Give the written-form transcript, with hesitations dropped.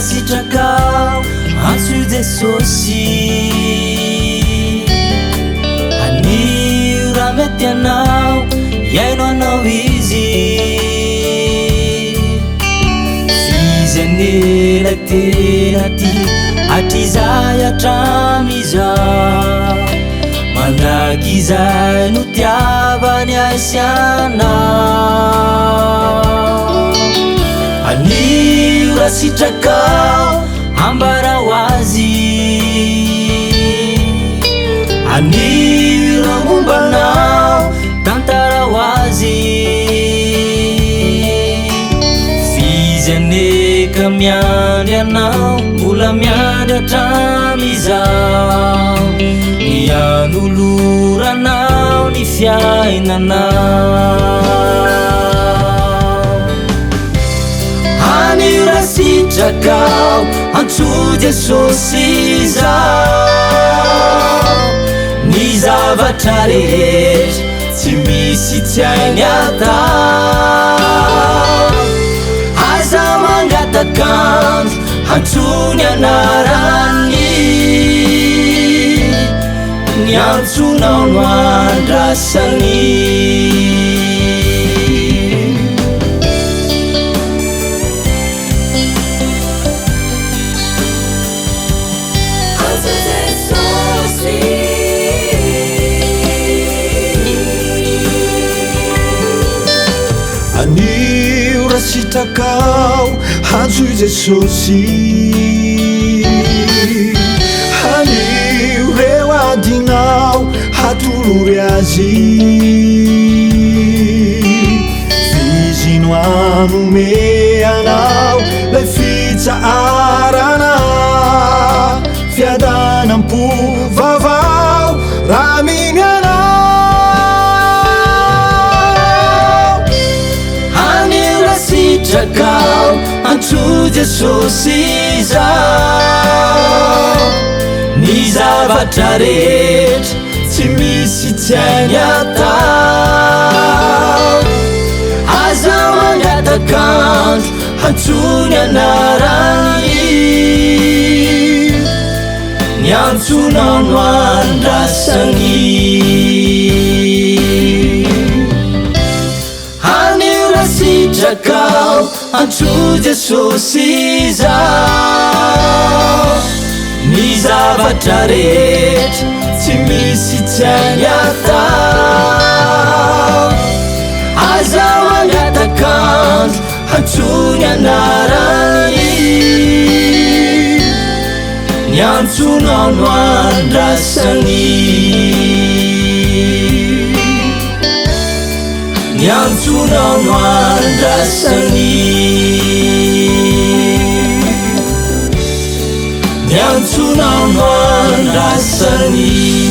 Sitakao ansu Jesusi ani rametianao yaino anao izy fizanela tena ty atrizay atramizao manahaky izay no tiavany asianao anio raha sitrakao ambara ho azy anio raha mombanao tantara ho azy fizaneka miandry anao mbola miandry atramizao mianoloranao ny fiainanao anio raha sitrakao antso Jesosy zao ny zavatra rehetra tsy misy tsy hainy atao aza mangatakanjo antsony anarany ny antsonao no andrasany anio raha sitrakao antso Jesosy anio reo adinao hatolory azy fizino anome anao lay fitsaharana fiadanam-po vavao raha miny sitrakao antso Jesosy zao ny zavatra rehetra tsy misy tsy hainy atao aza mangatakanjo antsony anarany ny antsonao no andrasany sitrakao antso Jesosy zao ny zavatra rehetra tsy misy tsy hainy atao aza mangatakanjo antsony anarany ny antsonao no andrasany ny antsonao no andrasany ny antsonao no andrasany